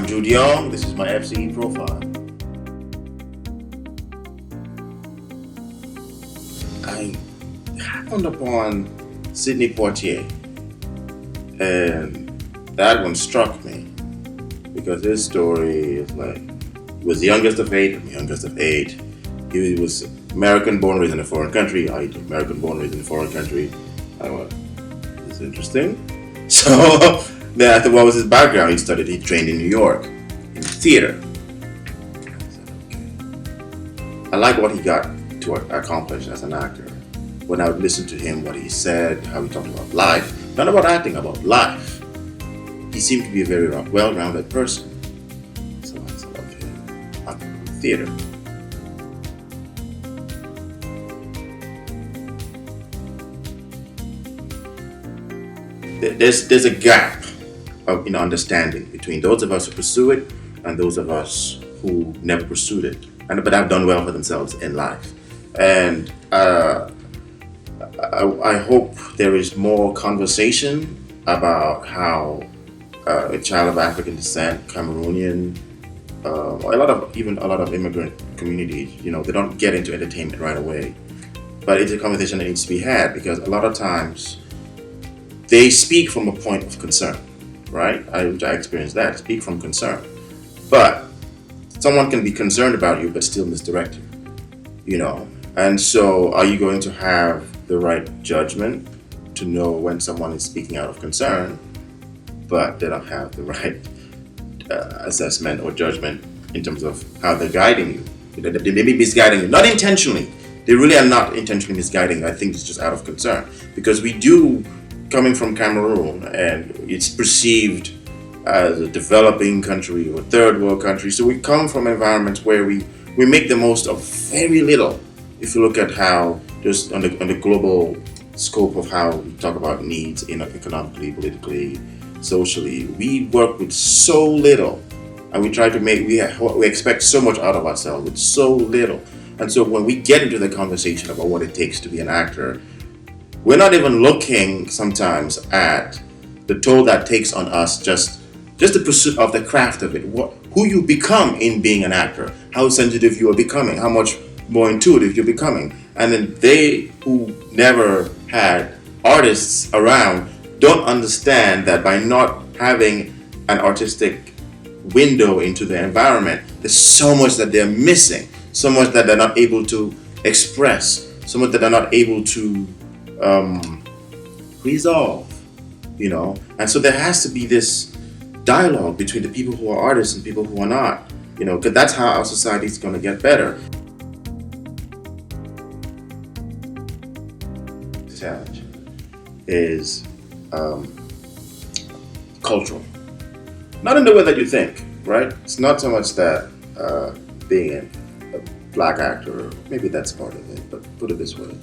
I'm Jude Yong. This is my FCE profile. I happened upon Sidney Poitier, and that one struck me because his story is like, he was the youngest of eight. I'm the youngest of eight. He was American born, raised in a foreign country. I was American born, raised in a foreign country. I went, this is interesting. So then I thought, what was his background? He trained in New York in theater. I said, okay. I like what he got to accomplish as an actor. When I would listen to him, what he said, how he talked about life, not about acting, about life. He seemed to be a very well-rounded person. So I said, okay, I'm going to theater. There's a gap in understanding between those of us who pursue it and those of us who never pursued it, but have done well for themselves in life. And I hope there is more conversation about how a child of African descent, Cameroonian, a lot of immigrant communities, they don't get into entertainment right away. But it's a conversation that needs to be had, because a lot of times they speak from a point of concern, right? I experienced that, speak from concern. But someone can be concerned about you but still misdirect you, And so are you going to have the right judgment to know when someone is speaking out of concern, but they don't have the right assessment or judgment in terms of how they're guiding you? They may be misguiding you, not intentionally. They really are not intentionally misguiding. I think it's just out of concern, because we do, coming from Cameroon, and it's perceived as a developing country or third world country. So we come from environments where we make the most of very little. If you look at how, just on the global scope of how we talk about needs, economically, politically, socially, we work with so little, and we try to we expect so much out of ourselves with so little. And so when we get into the conversation about what it takes to be an actor, we're not even looking sometimes at the toll that takes on us, just the pursuit of the craft of it, who you become in being an actor, how sensitive you are becoming, how much more intuitive you're becoming. And then they who never had artists around don't understand that by not having an artistic window into the environment, there's so much that they're missing, so much that they're not able to express, so much that they're not able to resolve, And so there has to be this dialogue between the people who are artists and people who are not, because that's how our society is going to get better. The challenge is cultural, not in the way that you think, right? It's not so much that being a black actor, maybe that's part of it, but put it this way.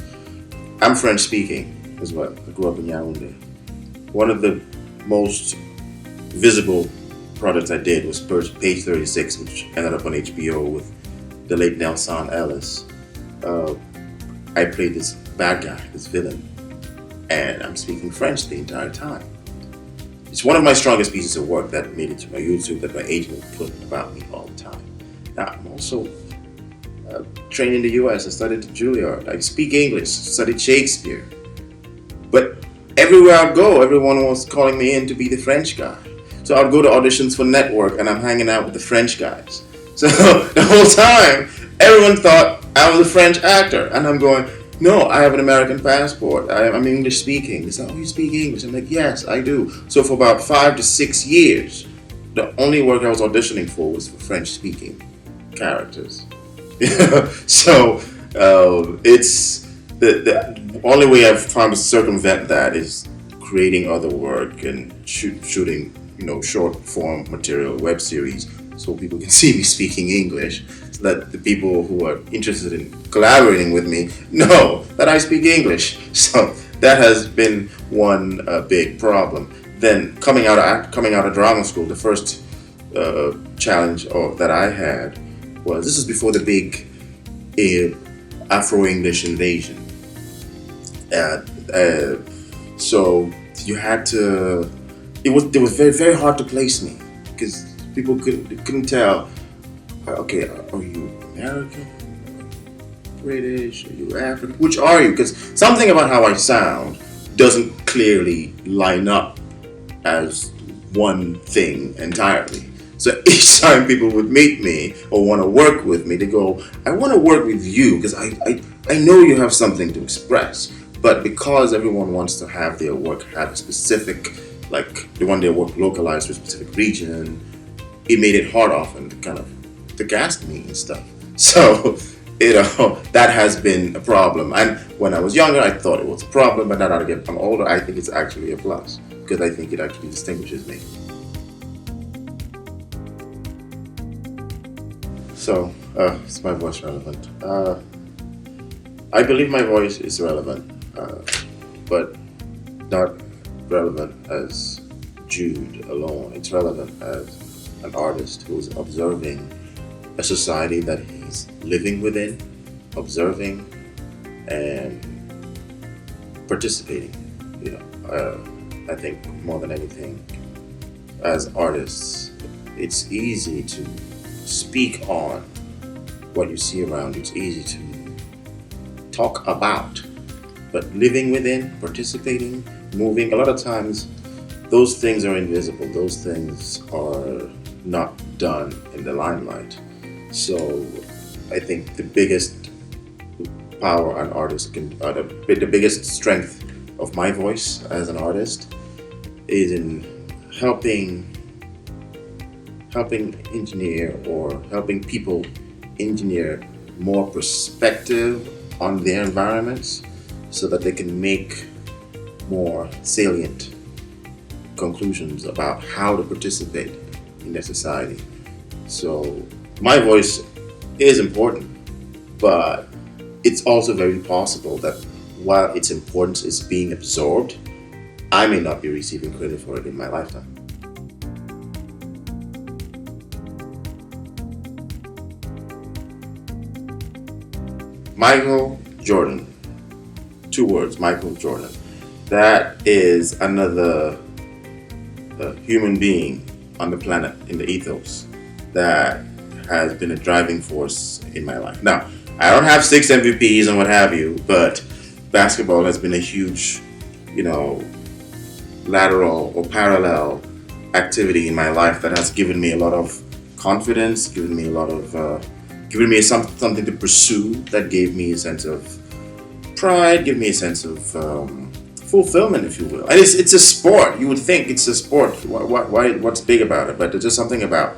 I'm French speaking as well. I grew up in Yaoundé. One of the most visible projects I did was Page 36, which ended up on HBO with the late Nelson Ellis. I played this bad guy, this villain, and I'm speaking French the entire time. It's one of my strongest pieces of work that made it to my YouTube, that my agent would put about me all the time. Now, I'm also trained in the US. I studied at Juilliard. I speak English, studied Shakespeare. But everywhere I go, everyone was calling me in to be the French guy. So I'd go to auditions for Network, and I'm hanging out with the French guys. So the whole time, everyone thought I was a French actor. And I'm going, no, I have an American passport. I'm English speaking. They said, oh, you speak English? I'm like, yes, I do. So for about 5 to 6 years, the only work I was auditioning for was for French speaking characters. So it's the only way I've found to circumvent that is creating other work and shooting, short form material, web series, so people can see me speaking English, so that the people who are interested in collaborating with me know that I speak English. So that has been one big problem. Then coming out of drama school, the first challenge that I had was, this is before the big Afro-English invasion. So you had to, it was very, very hard to place me, because People couldn't tell. Okay, are you American? British? Are you African? Which are you? Because something about how I sound doesn't clearly line up as one thing entirely. So each time people would meet me or want to work with me, they go, I want to work with you because I know you have something to express. But because everyone wants to have their work have a specific, like they want their work localized to a specific region, it made it hard often to kind of to cast me and stuff. So, that has been a problem. And when I was younger, I thought it was a problem, but now that I'm older, I think it's actually a plus because I think it actually distinguishes me. So, is my voice relevant? I believe my voice is relevant, but not relevant as Jude alone. It's relevant as an artist who's observing a society that he's living within, observing and participating. I think more than anything, as artists, it's easy to speak on what you see around you. It's easy to talk about, but living within, participating, moving, a lot of times those things are invisible. Those things are not done in the limelight. So I think the biggest power an artist can, the biggest strength of my voice as an artist is in helping engineer or helping people engineer more perspective on their environments so that they can make more salient conclusions about how to participate in their society. So my voice is important, but it's also very possible that while its importance is being absorbed, I may not be receiving credit for it in my lifetime. Michael Jordan. 2 words, Michael Jordan. That is another human being on the planet, in the ethos, that has been a driving force in my life. Now, I don't have 6 MVPs and what have you, but basketball has been a huge, lateral or parallel activity in my life that has given me a lot of confidence, given me something to pursue, that gave me a sense of pride, gave me a sense of fulfillment, if you will. And it's a sport. You would think it's a sport. What's big about it? But there's just something about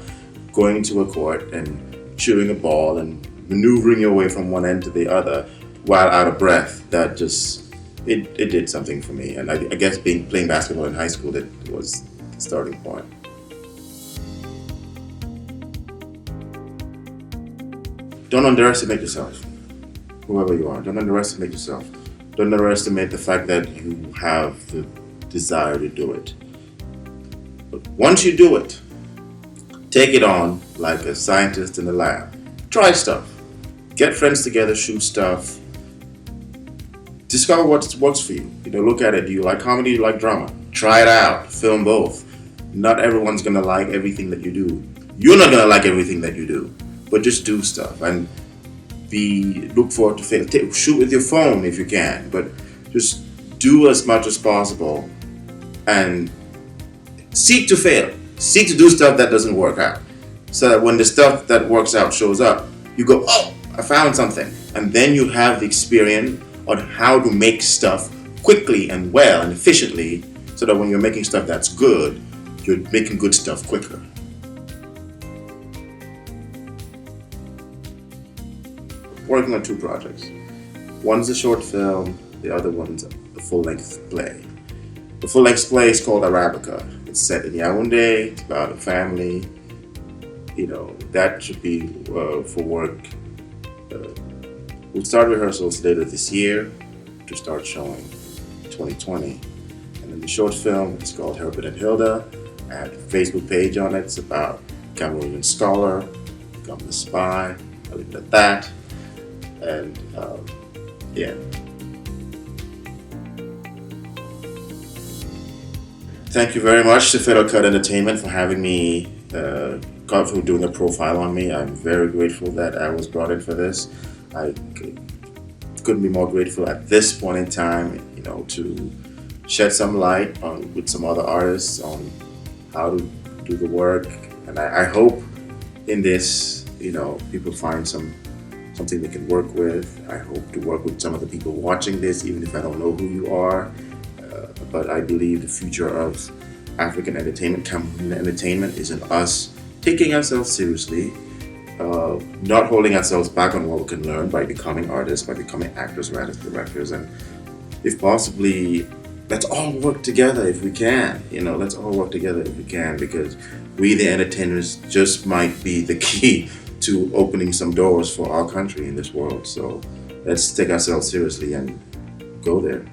going into a court and shooting a ball and maneuvering your way from one end to the other while out of breath. That just it did something for me. And I guess playing basketball in high school, that was the starting point. Don't underestimate yourself, whoever you are. Don't underestimate yourself. Don't underestimate the fact that you have the desire to do it. But once you do it, take it on like a scientist in the lab. Try stuff. Get friends together, shoot stuff. Discover what works for you. Look at it. Do you like comedy? Do you like drama? Try it out. Film both. Not everyone's gonna like everything that you do. You're not gonna like everything that you do. But just do stuff and look forward to fail. Shoot with your phone if you can, but just do as much as possible and seek to fail. Seek to do stuff that doesn't work out, so that when the stuff that works out shows up, you go, oh, I found something. And then you have the experience on how to make stuff quickly and well and efficiently, so that when you're making stuff that's good, you're making good stuff quicker. Working on 2 projects. One's a short film, the other one's a full-length play. The full-length play is called Arabica. It's set in Yaoundé. It's about a family. That should be for work. We'll start rehearsals later this year to start showing 2020. And then the short film is called Herbert and Hilda. I have a Facebook page on it. It's about Cameroonian scholar, become the spy. I'll leave it at that. And yeah. Thank you very much to Fiddle Cut Entertainment for having me for doing a profile on me. I'm very grateful that I was brought in for this. I couldn't be more grateful at this point in time, to shed some light on with some other artists on how to do the work. And I hope in this, people find something they can work with. I hope to work with some of the people watching this, even if I don't know who you are. But I believe the future of African entertainment, Cameroonian entertainment, is in us taking ourselves seriously, not holding ourselves back on what we can learn by becoming artists, by becoming actors, writers, directors, and if possibly, let's all work together if we can. Let's all work together if we can, because we, the entertainers, just might be the key to opening some doors for our country in this world. So let's take ourselves seriously and go there.